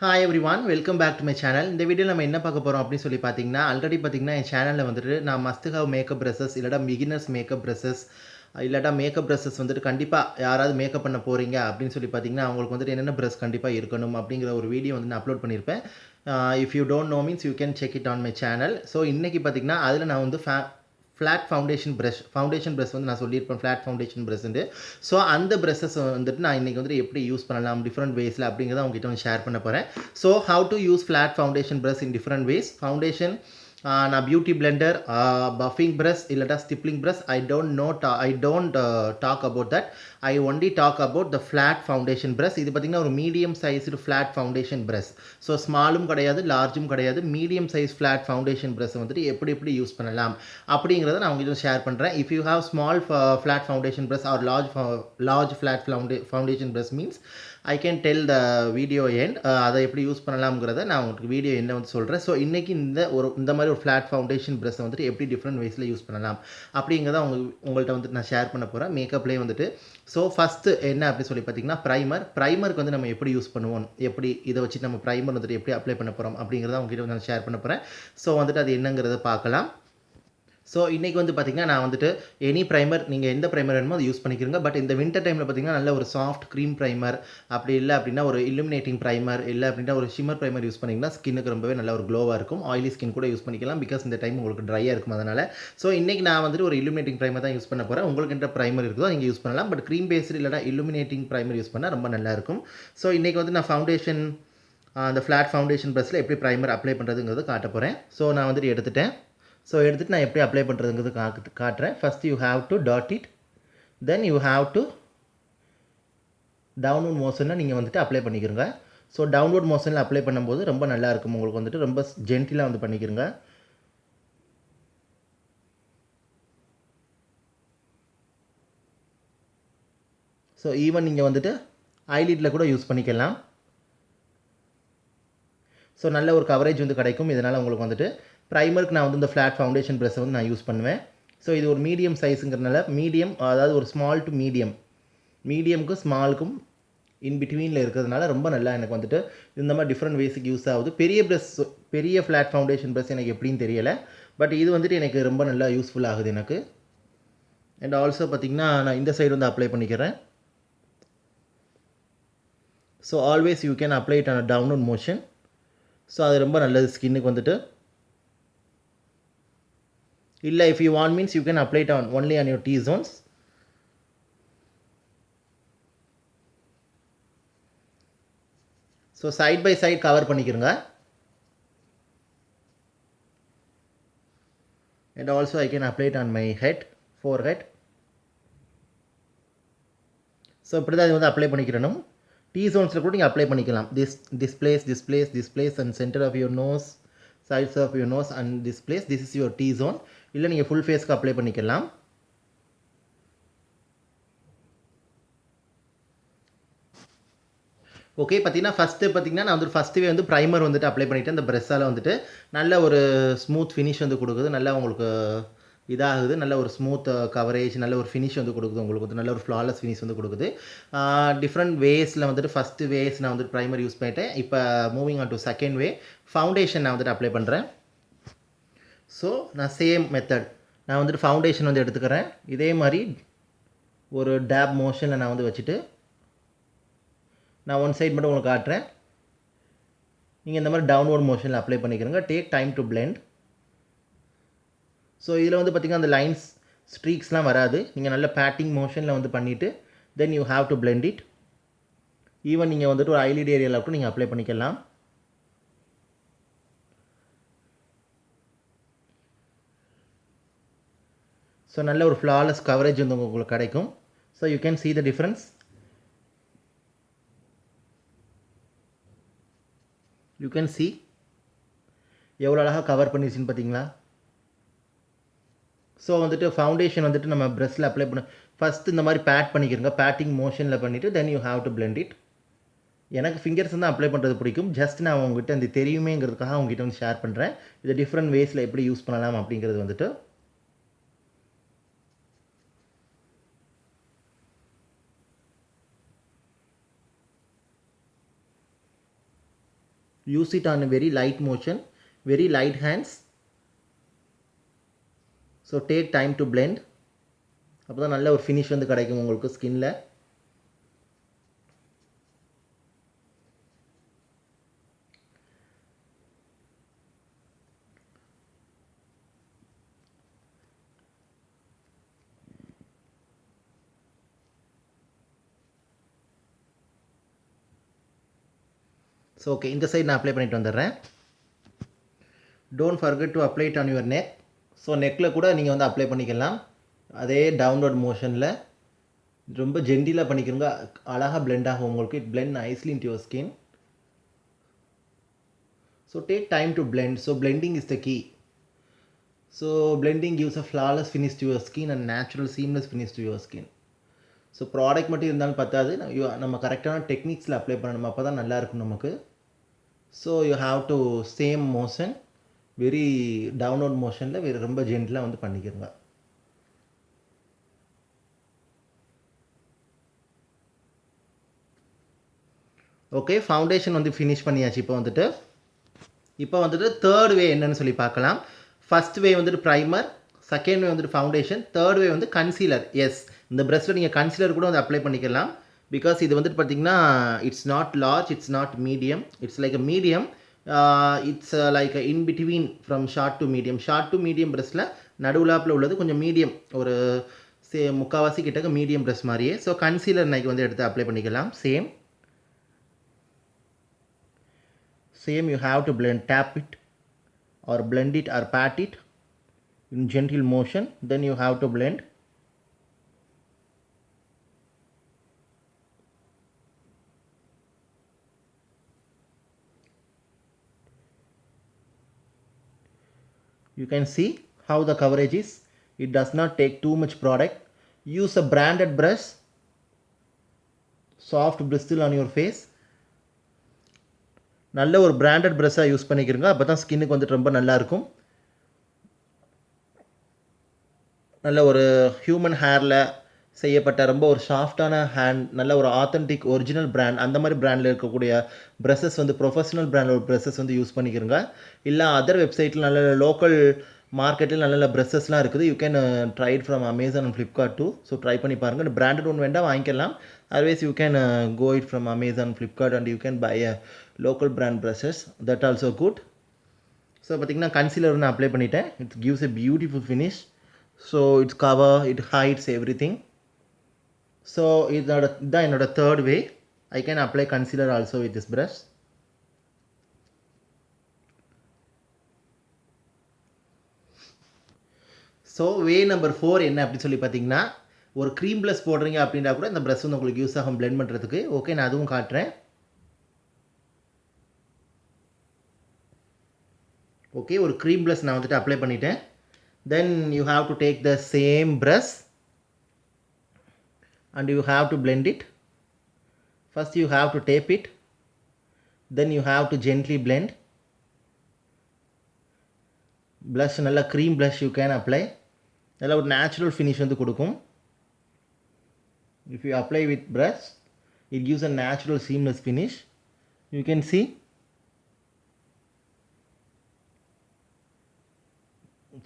Hi everyone welcome back to my channel. இந்த வீடியோவில் நம்ம என்ன பார்க்க போகிறோம் அப்படின்னு சொல்லி பார்த்தீங்கன்னா, ஆல்ரெடி பார்த்தீங்கன்னா என் சேனலில் வந்துட்டு நான் மஸ்ட் ஹவ் மேக்கப் ப்ரஷஸ் இல்லாட்டா பிகினர்ஸ் மேக்கப் ப்ரஷஸ் இல்லாட்டா மேக்கப் ப்ரஷஸ் வந்துட்டு கண்டிப்பாக யாராவது மேக்கப் பண்ண போகிறீங்க அப்படின்னு சொல்லி பார்த்தீங்கன்னா, அவங்களுக்கு வந்துட்டு என்னென்ன ப்ரஷ் கண்டிப்பாக இருக்கணும் அப்படிங்கிற ஒரு வீடியோ வந்து நான் அப்லோட் பண்ணியிருப்பேன். If you don't know means you can check it on my channel. So இன்றைக்கி பார்த்தீங்கன்னா அதில் நான் வந்து ஃப்ளாட் ஃபவுண்டேஷன் ப்ரஷ் வந்து நான் சொல்லியிருப்பேன் ஃப்ளாட் ஃபவுண்டேஷன் ப்ரஷ்ன்ட்டு. ஸோ அந்த ப்ரஷஸ் வந்துட்டு நான் இன்றைக்கி வந்துட்டு எப்படி யூஸ் பண்ணலாம் டிஃப்ரெண்ட் வேஸில் அப்படிங்கிறத உங்ககிட்ட வந்து ஷேர் பண்ண போகிறேன். So how to use flat foundation brush in different ways. Foundation நான் பியூட்டி பிளெண்டர், பஃபிங் ப்ரஷ் இல்லாட்டா stippling brush I don't talk about that. I only talk about the flat foundation brush. இது பார்த்திங்கன்னா ஒரு medium sized flat foundation brush. So ஸ்மாலும் கிடையாது, லார்ஜும் கிடையாது, medium size flat foundation brush வந்துட்டு எப்படி யூஸ் பண்ணலாம் அப்படிங்கிறத நான் உங்கள்கிட்ட ஷேர் பண்ணுறேன். If you have small flat foundation brush R large flat foundation brush means I can tell the video end. அதை எப்படி யூஸ் பண்ணலாம்ங்கிறத நான் உங்களுக்கு வீடியோ என்ன வந்து சொல்கிறேன். ஸோ இன்றைக்கி இந்த மாதிரி ஒரு ஃப்ளாட் ஃபவுண்டேஷன் ப்ரஷ்ஷை வந்துட்டு எப்படி டிஃப்ரெண்ட் வேஸில் யூஸ் பண்ணலாம் அப்படிங்கிறத உங்கள்கிட்ட வந்துட்டு நான் ஷேர் பண்ண போகிறேன் மேக்கப்லேயே வந்துட்டு. ஸோ ஃபஸ்ட்டு என்ன அப்படின்னு சொல்லி பார்த்தீங்கன்னா ப்ரைமருக்கு வந்து நம்ம எப்படி யூஸ் பண்ணுவோம், எப்படி இதை வச்சு நம்ம ப்ரைமர் வந்துட்டு எப்படி அப்ளை பண்ண போகிறோம் அப்படிங்கிறத உங்ககிட்ட வந்து நான் ஷேர் பண்ண போகிறேன். ஸோ வந்துட்டு அது என்னங்கிறத பார்க்கலாம். ஸோ இன்றைக்கி வந்து பார்த்திங்கன்னா நான் வந்துட்டு எனி ப்ரைமர் நீங்கள் எந்த ப்ரைமர் வேணுமோ அதை யூஸ் பண்ணிக்கிறங்க. பட் இந்த வின்டர் டைமில் பார்த்திங்கன்னா நல்ல ஒரு சாஃப்ட் க்ரீம் ப்ரைமர், அப்படி இல்லை அப்படின்னா ஒரு இல்லுமினேட்டிங் ப்ரைமர், இல்லை அப்படின்னா ஒரு ஷிம்மர் ப்ரைமர் யூஸ் பண்ணிங்கன்னா ஸ்கின்னுக்கு ரொம்பவே நல்ல ஒரு க்ளோவாக இருக்கும். ஆயிலி ஸ்கின் கூட யூஸ் பண்ணிக்கலாம், பிகாஸ் இந்த டைம் உங்களுக்கு ட்ரையாக இருக்கும். அதனால் ஸோ இன்றைக்கி நான் வந்துட்டு ஒரு இல்லுமினேட்டிங் ப்ரைமர் தான் யூஸ் பண்ண போகிறேன். உங்களுக்கு எந்த ப்ரைமர் இருக்குதோ நீங்கள் யூஸ் பண்ணலாம். பட் க்ரீம் பேஸ்டு இல்லைனா இல்லுமினேட்டிங் ப்ரைமர் யூஸ் பண்ணால் ரொம்ப நல்லாயிருக்கும். ஸோ இன்றைக்கி வந்து நான் அந்த ஃப்ளாட் ஃபவுண்டேஷன் ப்ரஷ்ஷில் எப்படி ப்ரைமர் அப்ளை பண்ணுறதுங்கிறது காட்ட போகிறேன். ஸோ நான் வந்துட்டு எடுத்துட்டேன். ஸோ எடுத்துகிட்டு நான் எப்படி அப்ளை பண்ணுறதுங்கிறது காட்டுறேன். First you have to dot it, then you have to downward மோஷனில் நீங்கள் வந்துட்டு அப்ளை பண்ணிக்கிறங்க. ஸோ டவுன்வர்ட் மோஷனில் அப்ளை பண்ணும்போது ரொம்ப நல்லாயிருக்கும். உங்களுக்கு வந்துட்டு ரொம்ப ஜென்டிலாக வந்து பண்ணிக்கிறங்க. ஸோ ஈவன் நீங்கள் வந்துட்டு ஐலிட்டில் கூட யூஸ் பண்ணிக்கலாம். ஸோ நல்ல ஒரு கவரேஜ் வந்து கிடைக்கும். இதனால் உங்களுக்கு வந்துட்டு ப்ரைமருக்கு நான் வந்து இந்த ஃப்ளாட் ஃபவுண்டேஷன் ப்ரஷ்ஷை வந்து நான் யூஸ் பண்ணுவேன். ஸோ இது ஒரு மீடியம் சைஸுங்கிறதுனால மீடியம், அதாவது ஒரு ஸ்மால் டு மீடியமுக்கும் ஸ்மாலுக்கும் இன் பிட்வீனில் இருக்கிறதுனால ரொம்ப நல்லா எனக்கு வந்துட்டு இந்த மாதிரி டிஃப்ரெண்ட் வேஸுக்கு யூஸ் ஆகுது. பெரிய ஃப்ளாட் ஃபவுண்டேஷன் ப்ரஷ் எனக்கு எப்படின்னு தெரியலை, பட் இது வந்துட்டு எனக்கு ரொம்ப நல்லா யூஸ்ஃபுல் ஆகுது எனக்கு. அண்ட் ஆல்சோ பார்த்திங்கன்னா நான் இந்த சைடு வந்து அப்ளை பண்ணிக்கிறேன். So always you can apply it on a downward motion. So அது ரொம்ப நல்லது ஸ்கின்னுக்கு வந்துட்டு. இல்லை if you want means you can apply it only on your T-zones. So side by side cover பண்ணிக்கிறங்க. And also I can apply it on my forehead. So இப்படி தான் இது வந்து அப்ளை பண்ணிக்கிறணும். T-zonesல கூட நீங்கள் அப்ளை பண்ணிக்கலாம். this place and center of your nose, sides of your nose and this place, this is your T-zone. இல்லை நீங்கள் ஃபுல் ஃபேஸ்க்கு அப்ளை பண்ணிக்கலாம். ஓகே, பார்த்தீங்கன்னா நான் வந்து ஃபஸ்ட்டுவே வந்து ப்ரைமர் வந்துட்டு அப்ளை பண்ணிவிட்டேன். இந்த ப்ரெஷ்ஷால் வந்துட்டு நல்ல ஒரு ஸ்மூத் ஃபினிஷ் வந்து கொடுக்குது. நல்லா உங்களுக்கு இதாகுது. நல்ல ஒரு ஸ்மூத் கவரேஜ், நல்ல ஒரு ஃபினிஷ் வந்து கொடுக்குது. உங்களுக்கு வந்து நல்ல ஒரு ஃப்ளாலஸ் ஃபினிஷ் வந்து கொடுக்குது. டிஃப்ரெண்ட் வேஸில் வந்துட்டு ஃபஸ்ட்டு வேஸ் நான் வந்துட்டு ப்ரைமர் யூஸ் பண்ணிட்டேன். இப்போ moving on to second way, foundation நான் வந்துட்டு அப்ளை பண்ணுறேன். ஸோ நான் சேம் மெத்தட், நான் வந்துட்டு ஃபவுண்டேஷன் வந்து எடுத்துக்கிறேன். இதே மாதிரி ஒரு டேப் மோஷனில் நான் வந்து வச்சுட்டு நான் ஒன் சைட் மட்டும் உங்களுக்கு காட்டுறேன். நீங்கள் இந்த மாதிரி டவுன்வர்ட் மோஷனில் அப்ளை பண்ணிக்கிறங்க. Take time to blend. So இதில் வந்து பார்த்திங்கன்னா அந்த லைன்ஸ் ஸ்ட்ரீக்ஸ்லாம் வராது. நீங்கள் நல்ல பேட்டிங் மோஷனில் வந்து பண்ணிவிட்டு தென் you have to blend it. Even நீங்கள் வந்துட்டு ஒரு ஐலிட் ஏரியாவில் கூட நீங்கள் அப்ளை பண்ணிக்கலாம். ஸோ நல்ல ஒரு ஃப்ளாலஸ் கவரேஜ் வந்து உங்களுக்கு கிடைக்கும். So you can see the difference. You can see எவ்வளோ அழகாக கவர் பண்ணிடுச்சின்னு பார்த்தீங்களா. ஸோ வந்துட்டு ஃபவுண்டேஷன் வந்துட்டு நம்ம ப்ரஷ்ஷில் அப்ளை ஃபஸ்ட்டு இந்த மாதிரி பண்ணிக்கிறங்க. பேட்டிங் மோஷனில் பண்ணிவிட்டு தென் you have to blend it. எனக்கு ஃபிங்கர்ஸ் வந்து அப்ளை பண்ணுறது பிடிக்கும். ஜஸ்ட் நான் உங்ககிட்ட அந்த தெரியுமேங்கிறதுக்காக உங்ககிட்ட வந்து ஷேர் பண்ணுறேன். இதை டிஃப்ரெண்ட் வேஸில் எப்படி யூஸ் பண்ணலாம் அப்படிங்கிறது வந்துட்டு. Use it on very light motion, very light hands. So take time to blend. அப்போ தான் நல்ல ஒரு ஃபினிஷ் வந்து கிடைக்கும் உங்களுக்கு ஸ்கின்ல. ஸோ ஓகே, இந்த சைடு நான் அப்ளை பண்ணிட்டு வந்துடுறேன். Don't forget to apply it on your neck. So நெக்கில் கூட நீங்கள் வந்து அப்ளை பண்ணிக்கலாம். அதே டவுன்வர்ட் மோஷனில் ரொம்ப ஜென்டிலாக பண்ணிக்கிறோங்க. அழகாக பிளெண்ட் ஆகும் உங்களுக்கு. It blend nicely into your skin. So take time to blend. So blending is the key. So blending gives a flawless finish to your skin and natural seamless finish to your skin. So product மட்டும் இருந்தாலும் பத்தாது, நம்ம கரெக்டான டெக்னிக்ஸில் apply பண்ணணும். அப்போ தான் நல்லாயிருக்கும் நமக்கு. So you have to same motion, very downward மோஷனில் வெரி ரொம்ப ஜென்டிலாக வந்து பண்ணிக்கிறோங்க. ஓகே, ஃபவுண்டேஷன் வந்து ஃபினிஷ் பண்ணியாச்சு. இப்போ வந்துட்டு தேர்ட் வே என்னன்னு சொல்லி பார்க்கலாம். ஃபர்ஸ்ட் வே வந்துட்டு ப்ரைமர், செகண்ட் வே வந்துட்டு ஃபவுண்டேஷன், தேர்ட் வே வந்து கன்சீலர். எஸ், இந்த ப்ரஷ்ஷில் நீங்கள் கன்சீலர் கூட வந்து அப்ளை பண்ணிக்கலாம். பிகாஸ் இது வந்துட்டு பார்த்தீங்கன்னா it's not large, it's not medium, it's like a medium. It's like in between from short to medium. Short to medium ப்ரஷ்ஷில் நடுவுலாப்பில் உள்ளது கொஞ்சம் மீடியம், ஒரு முக்கால்வாசி கிட்டக்க மீடியம் ப்ரஷ் மாதிரியே. ஸோ கன்சீலர் நைக்கு வந்து எடுத்து அப்ளை பண்ணிக்கலாம். Same you have to blend, tap it or blend it or pat it in gentle motion, then you have to blend. You can see how the coverage is. It does not take too much product. Use a branded brush, soft bristle on your face. நல்ல ஒரு branded ப்ரஷ்ஷாக use பண்ணிக்கிறங்க. அப்போ தான் ஸ்கின்னுக்கு வந்துட்டு ரொம்ப நல்லாயிருக்கும். நல்ல ஒரு ஹியூமன் ஹேரில் செய்யப்பட்ட ரொம்ப ஒரு சாஃப்டான ஹேண்ட், நல்ல ஒரு ஆத்தென்டிக் ஒரிஜினல் பிராண்ட், அந்த மாதிரி பிராண்டில் இருக்கக்கூடிய ப்ரஷஸ் வந்து ப்ரொஃபஷனல் பிராண்டோட ப்ரஷஸ் வந்து யூஸ் பண்ணிக்கிறங்க. இல்லை அதர் வெப்சைட்டில் நல்ல லோக்கல் மார்க்கெட்டில் நல்ல நல்ல ப்ரஷஸ்லாம் இருக்குது. You can try it from Amazon and Flipkart too. So try பண்ணி பாருங்கள். பிராண்டட் ஒன்று வேண்டாம் வாங்கிக்கலாம். Otherwise you can go it from Amazon, Flipkart and you can buy a local brand brushes. That also good. So பார்த்திங்கன்னா கன்சீலர் நான் apply பண்ணிட்டேன். It gives a beautiful finish. So it's cover, it hides everything. So இதுதான் என்னோட third way. I can apply concealer also with this brush. So way number 4 என்ன அப்படின்னு சொல்லி பார்த்தீங்கன்னா, ஒரு க்ரீம் ப்ளஸ் போடுறீங்க அப்படின்னா கூட இந்த ப்ரஷ் வந்து உங்களுக்கு யூஸ் ஆகும் பிளெண்ட் பண்ணுறதுக்கு. ஓகே, நான் அதுவும் காட்டுறேன். ஓகே, ஒரு க்ரீம் ப்ளஸ் நான் வந்துட்டு அப்ளை பண்ணிட்டேன். தென் you have to take the same brush and you have to blend it. First you have to tape it, then you have to gently blend. Blush, நல்ல cream blush you can apply. நல்ல ஒரு natural finish வந்து கொடுக்கும். If you apply with brush, it gives a natural seamless finish. You can see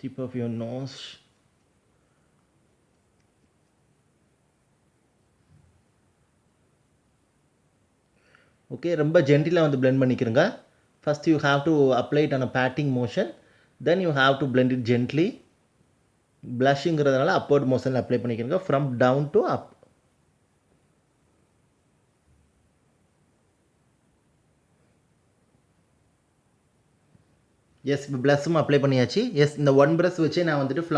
tip of your nose. Okay, ரொம்ப ஜென்டிலாக வந்து blend பண்ணிக்கிறங்க. First you have to apply it on a patting motion, then you have to blend it gently. ப்ளஷ்ங்கிறதுனால upward மோஷனில் apply பண்ணிக்கிறங்க, from down to up. Yes, இப்போ ப்ளஷ்ஷும் apply பண்ணியாச்சு. எஸ், இந்த ஒன் ப்ரஷ் வச்சு நான் வந்துட்டு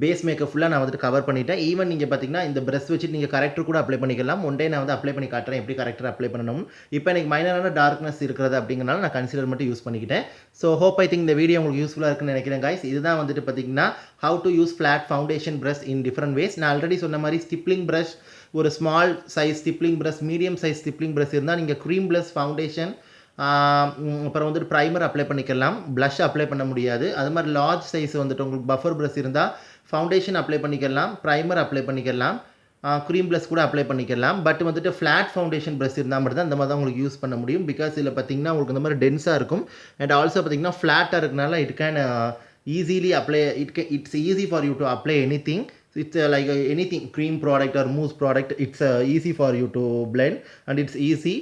பேஸ் மேக்கப் ஃபுல்லாக நான் வந்துட்டு கவர் பண்ணிட்டேன். ஈவன் நீங்கள் பார்த்தீங்கன்னா இந்த ப்ரஷ் வச்சுட்டு நீங்கள் கரெக்டர் கூட அப்ளை பண்ணிக்கலாம். ஒன் டே நான் வந்து அப்ளை பண்ணி காட்டுறேன் எப்படி கரெக்டர் அப்ளை பண்ணணும். இப்போ எனக்கு மைனரான டார்க்னஸ் இருக்கிறது அப்படிங்கிறனால நான் கன்சீலர் மட்டும் யூஸ் பண்ணிக்கிட்டேன். ஸோ ஹோப் ஐ திங்க் இந்த வீடியோ உங்களுக்கு யூஸ்ஃபுல்லாக இருக்குன்னு நினைக்கிறேன் கைஸ். இதுதான் வந்துட்டு பார்த்தீங்கன்னா how to use flat foundation brush in different ways. நான் ஆல்ரெடி சொன்ன மாதிரி ஸ்டிப்லிங் ப்ரஷ், ஒரு small size stippling brush, medium size stippling brush இருந்தால் நீங்கள் க்ரீம் ப்ளஸ் ஃபவுண்டேஷன் அப்புறம் வந்துட்டு ப்ரைமர் அப்ளை பண்ணிக்கலாம். ப்ளஷ் அப்ளை பண்ண முடியாது. அது மாதிரி லார்ஜ் சைஸ் வந்துட்டு உங்களுக்கு பஃபர் ப்ரஷ் இருந்தால் ஃபவுண்டேஷன் அப்ளை பண்ணிக்கலாம், ப்ரைமர் அப்ளை பண்ணிக்கலாம். க்ரீம் ப்ளஷ் கூட அப்ளை பண்ணிக்கலாம். பட் வந்துட்டு ஃப்ளாட் ஃபவுண்டேஷன் ப்ரஷ் இருந்தா மட்டும் தான் இந்த மாரி தான் உங்களுக்கு யூஸ் பண்ண முடியும். பிகாஸ் இதில பார்த்தீங்கன்னா, உங்களுக்கு இந்த மாரி டென்ஸா இருக்கும். அண்ட் ஆல்சோ பார்த்தீங்கன்னா, ஃப்ளாட்டா இருக்கனால it can easily apply it's easy for you to apply anything. It's like anything cream product or mousse product, it's easy for you to blend and it's easy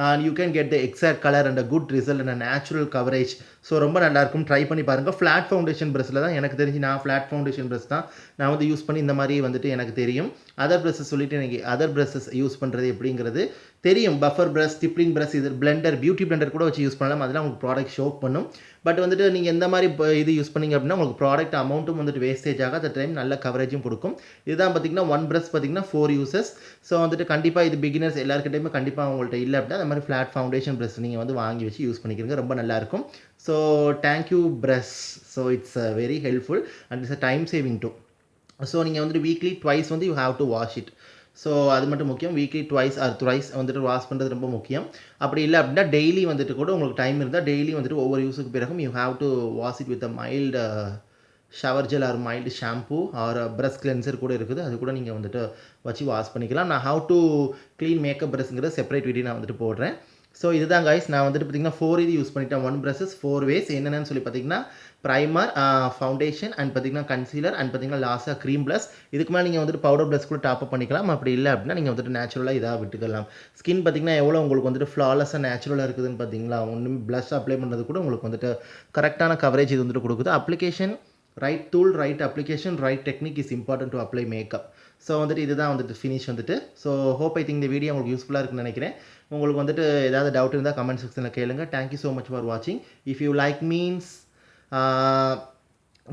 and you can get the exact color and a good result and a natural coverage. So ரொம்ப நல்லாயிருக்கும், try பண்ணி பாருங்கள். Flat foundation ப்ரஷ்ஷில் தான் எனக்கு தெரிஞ்சு நான் flat foundation brush தான் நான் வந்து யூஸ் பண்ணி இந்த மாதிரி வந்துட்டு எனக்கு தெரியும். அதர் ப்ரஷ்ஷஸ் சொல்லிவிட்டு எனக்கு அதர் ப்ரஷ்ஷஸ் யூஸ் பண்ணுறது எப்படிங்கிறது தெரியும். பஃபர் ப்ரஷ், ஸ்டிப்ளிங் ப்ரஷ், இது பிளெண்டர், பியூட்டி பிளெண்டர் கூட வச்சு யூஸ் பண்ணலாம். அதெல்லாம் உங்களுக்கு ப்ராடக்ட் ஷோ பண்ணும். பட் வந்துட்டு நீங்கள் எந்த மாதிரி இது யூஸ் பண்ணிங்க அப்படின்னா உங்களுக்கு ப்ராடக்ட் அமௌண்ட்டும் வந்துட்டு வேஸ்டேஜ் ஆக அந்த டைம் நல்ல கவரேஜும் கொடுக்கும். இதுதான் பார்த்தீங்கன்னா ஒன் ப்ரஷ் பார்த்தீங்கன்னா 4 யூசஸ். ஸோ வந்துட்டு கண்டிப்பாக இது பிகினர்ஸ் எல்லாருக்கிட்டையுமே கண்டிப்பாக உங்கள்கிட்ட இல்லை அப்படின்னா அந்த மாதிரி ஃப்ளாட் ஃபவுண்டேஷன் ப்ரஷ் நீங்கள் வந்து வாங்கி வச்சு யூஸ் பண்ணிக்கிறீங்க, ரொம்ப நல்லாயிருக்கும். So thank you brush. So it's very helpful and it's a time saving too. So நீங்கள் வந்துட்டு வீக்லி ட்வைஸ் வந்து you have to wash it. So அது மட்டும் முக்கியம். வீக்லி ட்வைஸ் ஆர் த்ரைஸ் வந்துட்டு வாஷ் பண்ணுறது ரொம்ப முக்கியம். அப்படி இல்லை அப்படின்னா டெய்லி வந்துட்டு கூட உங்களுக்கு டைம் இருந்தால் டெய்லி வந்துட்டு ஒவ்வொரு யூஸுக்கு பிறகும் you have to wash it with a mild shower gel or mild shampoo or brush cleanser கூட இருக்குது, அது கூட நீங்கள் வந்துட்டு வச்சு வாஷ் பண்ணிக்கலாம். நான் ஹவ் டு க்ளீன் மேக்கப் ப்ரஷ்ங்கிற செப்பரேட் வீடியோ நான் வந்துட்டு போடுறேன். ஸோ இதுதான் கைஸ், நான் வந்துட்டு பார்த்திங்கன்னா 4 இது யூஸ் பண்ணிட்டேன். 1 ப்ரஷஸ் 4 வேஸ் என்னென்னு சொல்லி பார்த்தீங்கன்னா ப்ரைமர், ஃபவுண்டேஷன் அண்ட் பார்த்திங்கன்னா கன்சீலர் அண்ட் பார்த்திங்கன்னா லாஸ்ட்டாக க்ரீம் ப்ளஷ். இதுக்கு மேலே நீங்கள் வந்துட்டு பவுடர் ப்ளஷ் கூட டாப் அப் பண்ணிக்கலாம். அப்படி இல்லை அப்படின்னா நீங்கள் வந்துட்டு நேச்சுரலாக இதாக விட்டுக்கலாம். ஸ்கின் பார்த்திங்கன்னா எவ்வளோ உங்களுக்கு வந்துட்டு ஃப்ளாலஸாக நேச்சுரலாக இருக்குதுன்னு பார்த்தீங்களா. ஒன்றும் ப்ளஷ் அப்ளை பண்ணுறது கூட உங்களுக்கு வந்துட்டு கரெக்டான கவரேஜ் இது வந்துட்டு கொடுக்குது. Application right tool, right application, right technique is important to apply makeup. So வந்துட்டு இதுதான் வந்துட்டு ஃபினிஷ் வந்துட்டு. ஸோ ஹோப் ஐ திங்க் இந்த வீடியோ உங்களுக்கு யூஸ்ஃபுல்லாக இருக்குன்னு நினைக்கிறேன். உங்களுக்கு வந்துட்டு ஏதாவது டவுட் இருந்தால் கமெண்ட் செக்ஷனில் கேளுங்க. தேங்க்யூ ஸோ மச் ஃபார் வாட்சிங். If you like means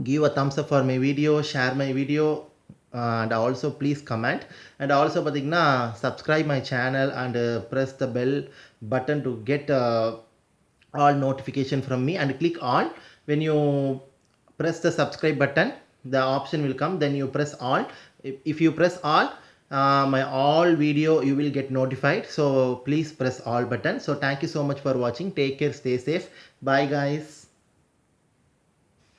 give a thumbs up for my video, share my video and also please comment and also பார்த்தீங்கன்னா subscribe my channel and press the bell button to get all notification from me and click all. When you press the subscribe button the option will come, then you press all. If you press all my all video you will get notified, so please press all button. So thank you so much for watching. Take care, stay safe, bye guys.